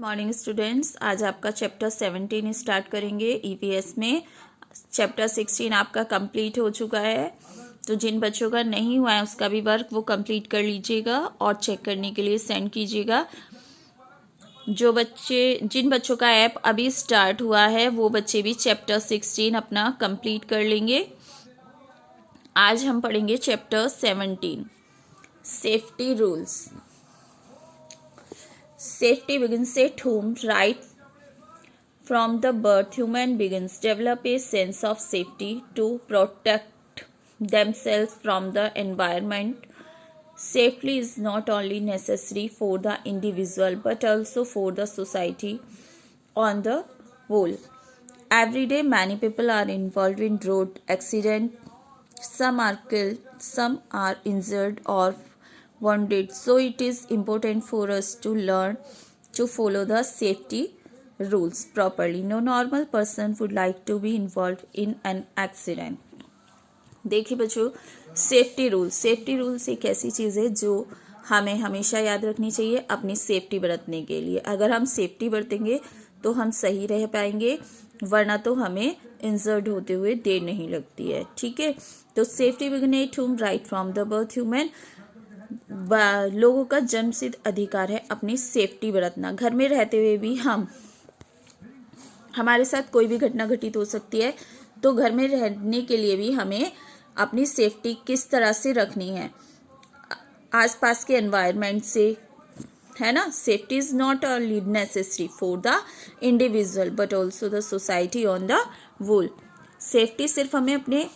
Morning students, आज आपका chapter 17 start करेंगे ईवीएस में। चैप्टर 16 आपका कंप्लीट हो चुका है, तो जिन बच्चों का नहीं हुआ है उसका भी वर्क वो कंप्लीट कर लीजिएगा और चेक करने के लिए सेंड कीजिएगा। जिन बच्चों का ऐप अभी स्टार्ट हुआ है वो बच्चे भी चैप्टर 16 अपना कंप्लीट कर लेंगे। आज हम पढ़ेंगे chapter 17, safety rules. Safety begins at home. Right from the birth, human begins develop a sense of safety to protect themselves from the environment. Safety is not only necessary for the individual but also for the society on the whole. Every day, many people are involved in road accidents. Some are killed, some are injured or wounded. So it is important for us to learn to follow the safety rules properly. No normal person would like to be involved in an accident. देखिए बच्चों, safety rules एक ऐसी चीज़ है जो हमें हमेशा याद रखनी चाहिए अपनी सेफ्टी बरतने के लिए। अगर हम सेफ्टी बरतेंगे तो हम सही रह पाएंगे, वरना तो हमें इंजर्ड होते हुए देर नहीं लगती है। ठीक है, तो safety begin at home right from the birth. Human लोगों का जन्मसिद्ध अधिकार है अपनी सेफ्टी बरतना। घर में रहते हुए भी हमारे साथ कोई भी घटना घटित हो सकती है, तो घर में रहने के लिए भी हमें अपनी सेफ्टी किस तरह से रखनी है, आसपास के एनवायरनमेंट से, है ना। Safety is not only necessary for the individual but also the society on the whole. Safety सिर्फ हमें अपने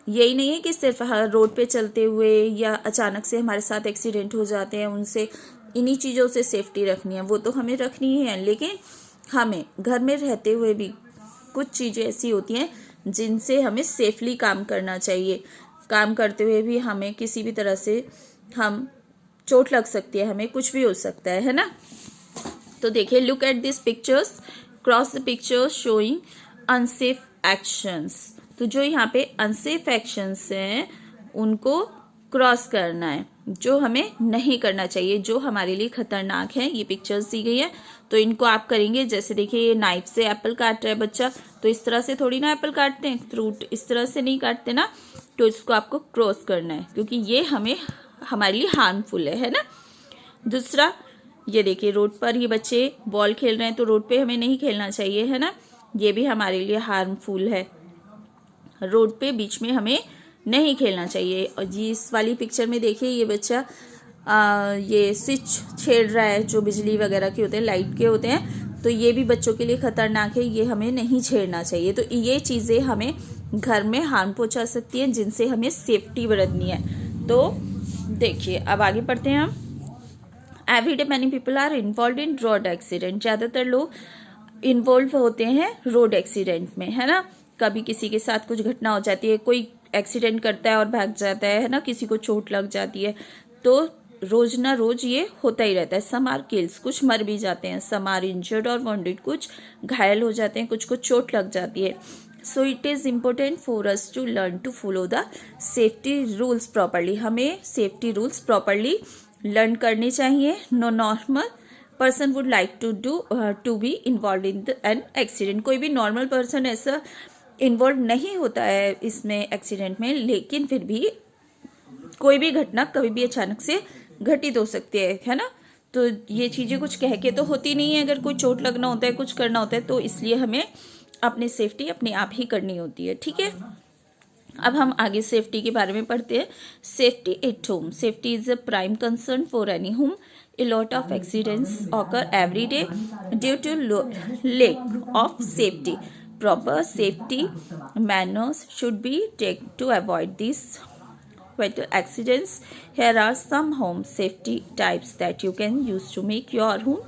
यही नहीं है कि सिर्फ रोड पे चलते हुए या अचानक से हमारे साथ एक्सीडेंट हो जाते हैं उनसे, इन्हीं चीज़ों से सेफ्टी रखनी है, वो तो हमें रखनी ही है। लेकिन हमें घर में रहते हुए भी कुछ चीज़ें ऐसी होती हैं जिनसे हमें सेफली काम करना चाहिए। काम करते हुए भी हमें किसी भी तरह से हम चोट लग सकती है, हमें कुछ भी हो सकता है ना। तो देखिए, look at this pictures, cross the pictures showing unsafe actions. तो जो यहाँ पे अनसेफ एक्शंस हैं उनको क्रॉस करना है, जो हमें नहीं करना चाहिए, जो हमारे लिए खतरनाक है। ये पिक्चर्स दी गई है तो इनको आप करेंगे। जैसे देखिए, ये नाइफ से एप्पल काट रहा है बच्चा, तो इस तरह से थोड़ी ना एप्पल काटते हैं, फ्रूट इस तरह से नहीं काटते ना। तो इसको आपको क्रॉस करना है क्योंकि ये हमारे लिए हार्मफुल है ना। दूसरा, ये देखिए, रोड पर ये बच्चे बॉल खेल रहे हैं, तो रोड पे हमें नहीं खेलना चाहिए, है ना। ये भी हमारे लिए हार्मफुल है, रोड पे बीच में हमें नहीं खेलना चाहिए। और इस वाली पिक्चर में देखिए, ये बच्चा ये स्विच छेड़ रहा है, जो बिजली वगैरह के होते हैं, लाइट के होते हैं, तो ये भी बच्चों के लिए खतरनाक है, ये हमें नहीं छेड़ना चाहिए। तो ये चीज़ें हमें घर में हार्म पहुंचा सकती हैं, जिनसे हमें सेफ्टी बरतनी है। तो देखिए, अब आगे पढ़ते हैं हम। Everyday many people are involve in road accident. ज़्यादातर लोग इन्वॉल्व होते हैं रोड एक्सीडेंट में, है ना। कभी किसी के साथ कुछ घटना हो जाती है, कोई एक्सीडेंट करता है और भाग जाता है ना, किसी को चोट लग जाती है, तो रोज ना रोज ये होता ही रहता है। सम आर किल्स, कुछ मर भी जाते हैं, सम आर इंजर्ड और वॉन्डेड, कुछ घायल हो जाते हैं, कुछ को चोट लग जाती है। So it is important for us to learn to follow the safety rules properly. हमें सेफ्टी रूल्स प्रॉपरली लर्न करने चाहिए। No normal person would like to be involve in an accident. कोई भी नॉर्मल पर्सन ऐसा involve नहीं होता है इसमें, एक्सीडेंट में, लेकिन फिर भी कोई भी घटना कभी भी अचानक से घटित हो सकती है ना। तो ये चीज़ें कुछ कह के तो होती नहीं है। अगर कोई चोट लगना होता है, कुछ करना होता है, तो इसलिए हमें अपनी सेफ्टी अपने आप ही करनी होती है। ठीक है, अब हम आगे सेफ्टी के बारे में पढ़ते हैं। Safety at home. Safety is a prime concern for any home. A lot of accidents occur every day due to lack of safety. Proper safety measures should be taken to avoid these fatal accidents. Here are some home safety types that you can use to make your home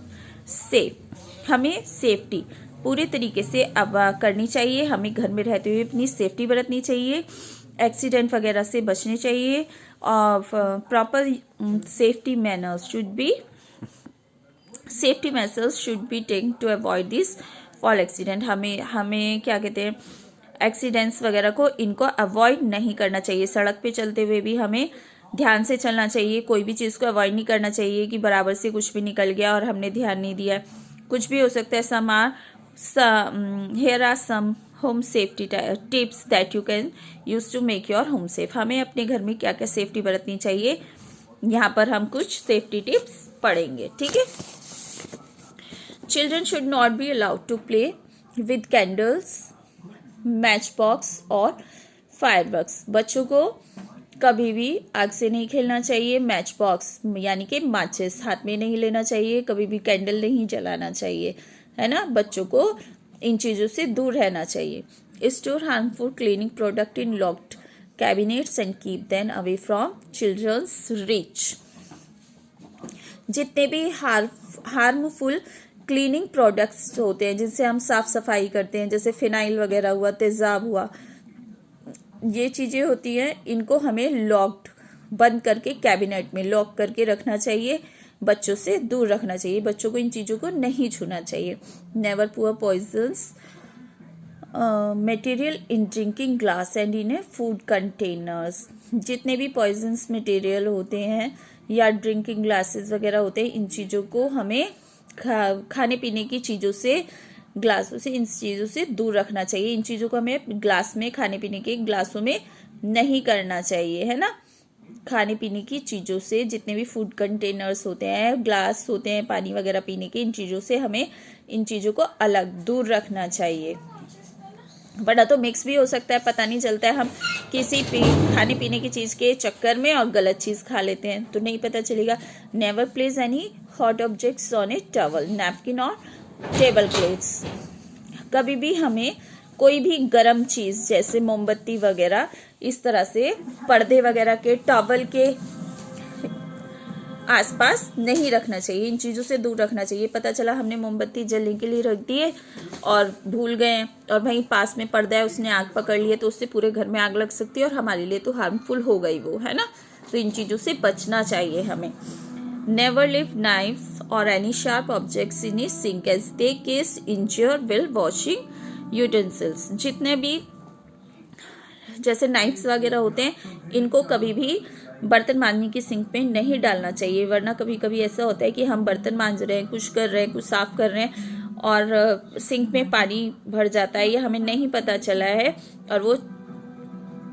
safe. हमें safety पूरे तरीके से अब करनी चाहिए। हमें घर में रहते हुए अपनी सेफ्टी बरतनी चाहिए, एक्सीडेंट वगैरह से बचने चाहिए। और proper safety measures should be taken to avoid this fall accident. हमें क्या कहते हैं, एक्सीडेंट्स वगैरह को इनको अवॉइड नहीं करना चाहिए। सड़क पे चलते हुए भी हमें ध्यान से चलना चाहिए, कोई भी चीज़ को अवॉइड नहीं करना चाहिए कि बराबर से कुछ भी निकल गया और हमने ध्यान नहीं दिया। कुछ भी हो सकता है। Here are some home safety tips that you can use to make your home safe। हमें अपने घर में क्या क्या सेफ्टी बरतनी चाहिए, यहाँ पर हम कुछ सेफ्टी टिप्स पढ़ेंगे, ठीक है। Children should not be allowed to play with candles, matchbox और fireworks। बच्चों को कभी भी आग से नहीं खेलना चाहिए, मैच बॉक्स यानी कि माचिस हाथ में नहीं लेना चाहिए, कभी भी कैंडल नहीं जलाना चाहिए, है ना। बच्चों को इन चीज़ों से दूर रहना चाहिए। Store harmful cleaning product in locked cabinets and keep them away from children's reach. जितने भी हार्मफुल क्लीनिंग प्रोडक्ट्स होते हैं जिनसे हम साफ सफाई करते हैं, जैसे फिनाइल वगैरह हुआ, तेजाब हुआ, ये चीज़ें होती हैं, इनको हमें लॉक्ड बंद करके कैबिनेट में लॉक करके रखना चाहिए, बच्चों से दूर रखना चाहिए, बच्चों को इन चीज़ों को नहीं छूना चाहिए। Never pour poisons material in drinking glass and in a food containers. जितने भी पॉइजन्स मटेरियल होते हैं या ड्रिंकिंग ग्लासेस वगैरह होते हैं, इन चीज़ों को हमें खाने पीने की चीज़ों से, ग्लासों से, इन चीज़ों से दूर रखना चाहिए। इन चीज़ों को हमें ग्लास में, खाने पीने के ग्लासों में नहीं करना चाहिए, है ना। खाने पीने की चीज़ों से, जितने भी फूड कंटेनर्स होते हैं, ग्लास होते हैं पानी वगैरह पीने के, इन चीज़ों से हमें इन चीज़ों को अलग दूर रखना चाहिए। बड़ा तो मिक्स भी हो सकता है, पता नहीं चलता है, हम किसी खाने पीने की चीज़ के चक्कर में और गलत चीज़ खा लेते हैं तो नहीं पता चलेगा। Never place any hot objects on A towel, napkin और टेबल क्लॉथ्स। कभी भी हमें कोई भी गर्म चीज़ जैसे मोमबत्ती वगैरह इस तरह से पर्दे वगैरह के, टॉवल के आसपास नहीं रखना चाहिए, इन चीज़ों से दूर रखना चाहिए। पता चला हमने मोमबत्ती जलने के लिए रख दी है और भूल गए और वहीं पास में पर्दा है, उसने आग पकड़ लिया तो उससे पूरे घर में आग लग सकती है और हमारे लिए तो हार्मफुल हो गई वो, है ना। तो इन चीज़ों से बचना चाहिए हमें। नेवर लिव नाइफ और any sharp objects in a sink as they case injure will washing utensils. जितने भी जैसे नाइफ्स वगैरह होते हैं, इनको कभी भी बर्तन मांजने की सिंक में नहीं डालना चाहिए, वरना कभी कभी ऐसा होता है कि हम बर्तन मांज रहे हैं, कुछ कर रहे हैं, कुछ साफ कर रहे हैं और सिंक में पानी भर जाता है, ये हमें नहीं पता चला है और वो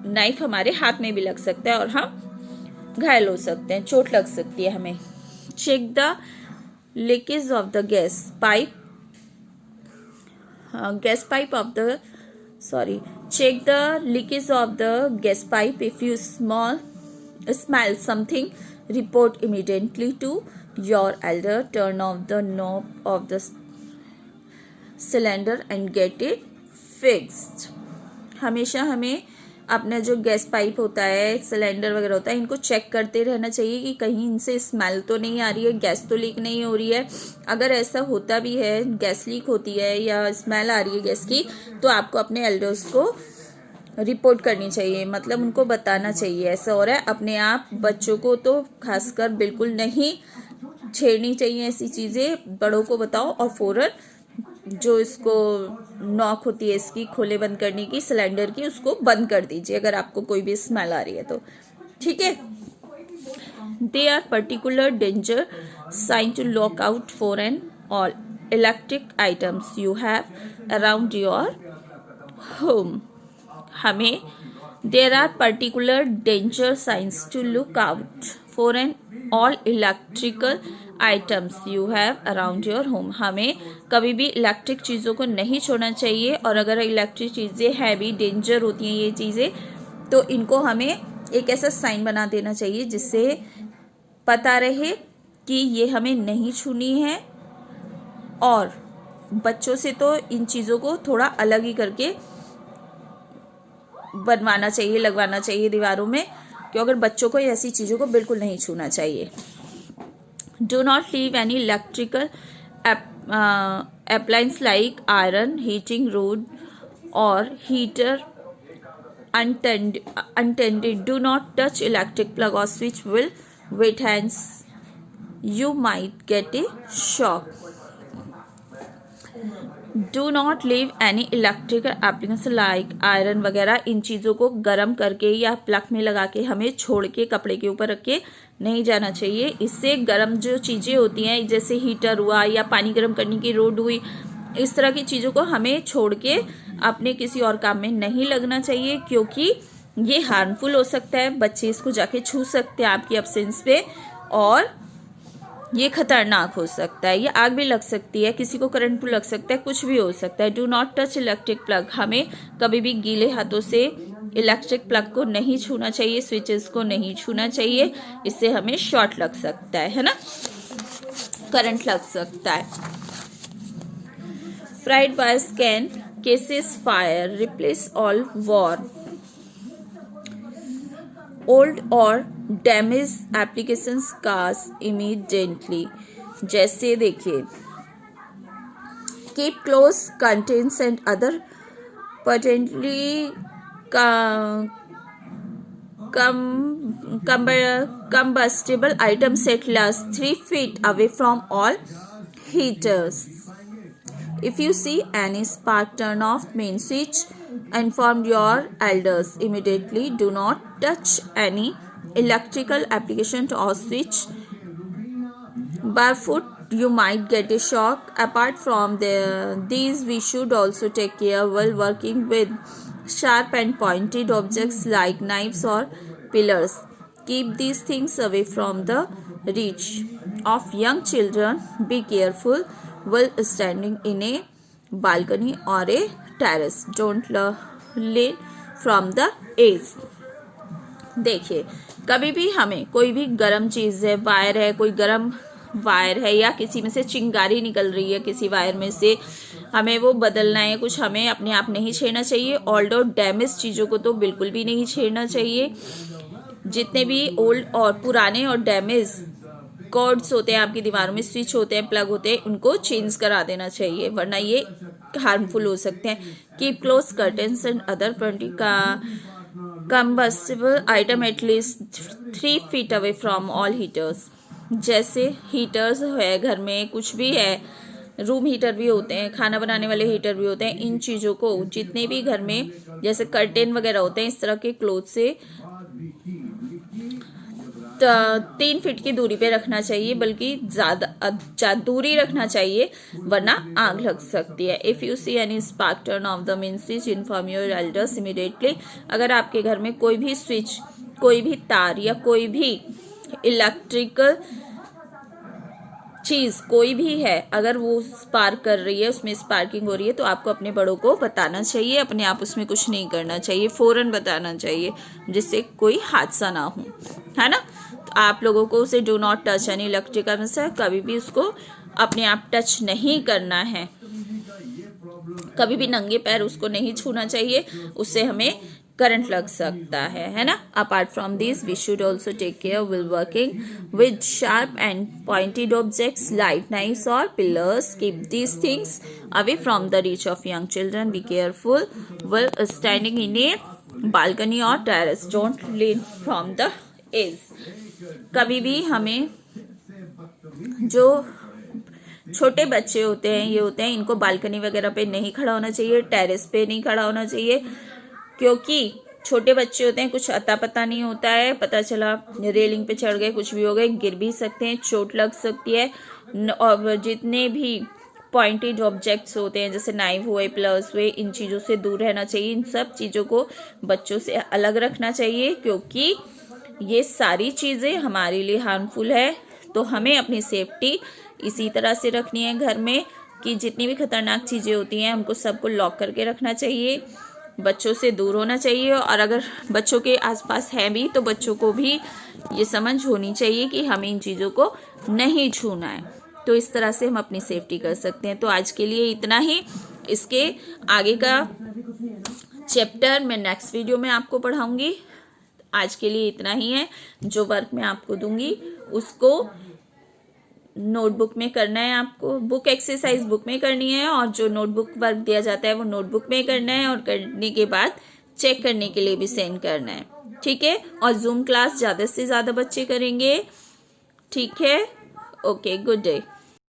नाइफ हमारे हाथ में भी लग सकता है और हम घायल हो सकते हैं, चोट लग सकती है हमें। Check the leakage of the gas pipe check the leakage of the gas pipe. If you smell something, report immediately to your elder. Turn off the knob of the cylinder and get it fixed. हमेशा हमें अपना जो gas pipe होता है, cylinder वगैरह होता है, इनको चेक करते रहना चाहिए कि कहीं इनसे स्मेल तो नहीं आ रही है, गैस तो लीक नहीं हो रही है। अगर ऐसा होता भी है, गैस लीक होती है या स्मेल आ रही है गैस की, तो आपको अपने एल्डर्स को रिपोर्ट करनी चाहिए, मतलब उनको बताना चाहिए ऐसा हो रहा है। अपने आप बच्चों को तो खासकर बिल्कुल नहीं छेड़नी चाहिए ऐसी चीज़ें, बड़ों को बताओ और फौरन जो इसको नॉक होती है इसकी खोले बंद करने की, सिलेंडर की, उसको बंद कर दीजिए अगर आपको कोई भी स्मेल आ रही है तो, ठीक है। They are particular danger sign to lock out for an all electric items you have around your home. हमें there are particular danger signs to look out for an all electrical items you have around your home. हमें कभी भी electric चीज़ों को नहीं छोड़ना चाहिए और अगर इलेक्ट्रिक चीज़ें हैवी डेंजर होती हैं ये चीज़ें, तो इनको हमें एक ऐसा साइन बना देना चाहिए जिससे पता रहे कि ये हमें नहीं छूनी है। और बच्चों से तो इन चीज़ों को थोड़ा अलग ही करके बनवाना चाहिए, लगवाना चाहिए दीवारों में, क्योंकि अगर बच्चों को ऐसी चीज़ों को बिल्कुल नहीं छूना चाहिए। Do not leave any electrical appliance like iron, heating rod or heater untended. Do not touch electric plug or switch with wet hands. You might get a shock. Do not leave any electrical application like iron वगैरह, इन चीज़ों को गर्म करके या plug में लगा के हमें छोड़ के कपड़े के ऊपर रख के नहीं जाना चाहिए। इससे गर्म जो चीज़ें होती हैं जैसे हीटर हुआ या पानी गर्म करने की रोड हुई, इस तरह की चीज़ों को हमें छोड़ के अपने किसी और काम में नहीं लगना चाहिए, क्योंकि ये हार्मफुल हो सकता है। बच्चे इसको जाके छू सकते हैं आपकी एब्सेंस पे और ये खतरनाक हो सकता है। ये आग भी लग सकती है, किसी को करंट भी लग सकता है, कुछ भी हो सकता है। Do not touch electric plug, हमें कभी भी गीले हाथों से इलेक्ट्रिक प्लग को नहीं छूना चाहिए, स्विचेस को नहीं छूना चाहिए। इससे हमें शॉर्ट लग सकता है ना, करंट लग सकता है। Fried wires can cases fire, replace all war old और डैमेज एप्लीकेशंस कार्स इमीडिएटली। जैसे देखिए, keep close contents and other potentially combustible items at least 3 feet away from all heaters. If you see any spark, turn off main switch. Inform your elders immediately. Do not touch any electrical application or switch. Barefoot, you might get a shock. Apart from these, we should also take care while working with sharp and pointed objects like knives or pillars. Keep these things away from the reach of young children. Be careful while standing in a balcony or a terrace. Don't lean from the edge. देखिए, कभी भी हमें कोई भी गर्म चीज़ है, wire है, कोई गर्म वायर है या किसी में से चिंगारी निकल रही है, किसी वायर में से हमें वो बदलना है कुछ, हमें अपने आप नहीं छेड़ना चाहिए। ओल्ड और डैमेज चीज़ों को तो बिल्कुल भी नहीं छेड़ना चाहिए। जितने भी ओल्ड और पुराने और डैमेज कॉर्ड्स होते हैं आपकी दीवारों में, स्विच होते हैं, प्लग होते हैं, उनको चेंज करा देना चाहिए, वरना ये हार्मफुल हो सकते हैं। Keep close curtains and other combustible item at least 3 feet away from all heaters. जैसे हीटर्स है घर में, कुछ भी है, रूम हीटर भी होते हैं, खाना बनाने वाले हीटर भी होते हैं, इन चीज़ों को जितने भी घर में जैसे कर्टेन वगैरह होते हैं, इस तरह के क्लोथ से 3 फीट की दूरी पे रखना चाहिए, बल्कि ज़्यादा दूरी रखना चाहिए, वरना आग लग सकती है। If you see any spark, turn off the main switch. Inform your elders immediately. अगर आपके घर में कोई भी स्विच, कोई भी तार या कोई भी इलेक्ट्रिकल चीज़ कोई भी है, अगर वो स्पार्क कर रही है, उसमें स्पार्किंग हो रही है, तो आपको अपने बड़ों को बताना चाहिए। अपने आप उसमें कुछ नहीं करना चाहिए, फ़ौरन बताना चाहिए, जिससे कोई हादसा ना हो, है ना। तो आप लोगों को उसे do not touch any electrical से, कभी भी उसको अपने आप टच नहीं करना है, कभी भी नंगे पैर उसको नहीं छूना चाहिए, उससे हमें करंट लग सकता है ना। Apart from this, we should also take care will working with sharp and pointed objects like knifes और pliers. Keep these things away from the reach of young children. Be careful will standing in a balcony और terrace. Don't lean from the edge. कभी भी हमें, जो छोटे बच्चे होते हैं, ये होते हैं, इनको बालकनी वगैरह पे नहीं खड़ा होना चाहिए, टेरेस पे नहीं खड़ा होना चाहिए, क्योंकि छोटे बच्चे होते हैं, कुछ अता पता नहीं होता है, पता चला रेलिंग पे चढ़ गए, कुछ भी हो गए, गिर भी सकते हैं, चोट लग सकती है। और जितने भी पॉइंटेड ऑब्जेक्ट्स होते हैं जैसे नाइफ हुए, प्लस हुए, इन चीज़ों से दूर रहना चाहिए। इन सब चीज़ों को बच्चों से अलग रखना चाहिए, क्योंकि ये सारी चीज़ें हमारे लिए हार्मफुल है। तो हमें अपनी सेफ्टी इसी तरह से रखनी है घर में, कि जितनी भी खतरनाक चीज़ें होती हैं हमको सबको लॉक करके रखना चाहिए, बच्चों से दूर होना चाहिए। और अगर बच्चों के आसपास है भी, तो बच्चों को भी ये समझ होनी चाहिए कि हमें इन चीज़ों को नहीं छूना है। तो इस तरह से हम अपनी सेफ्टी कर सकते हैं। तो आज के लिए इतना ही। इसके आगे का चैप्टर मैं नेक्स्ट वीडियो में आपको पढ़ाऊंगी। आज के लिए इतना ही है। जो वर्क मैं आपको दूंगी उसको नोटबुक में करना है, आपको बुक एक्सरसाइज बुक में करनी है, और जो नोटबुक वर्क दिया जाता है वो नोटबुक में करना है, और करने के बाद चेक करने के लिए भी सेंड करना है, ठीक है। और जूम क्लास ज़्यादा से ज़्यादा बच्चे करेंगे, ठीक है। Okay, good day.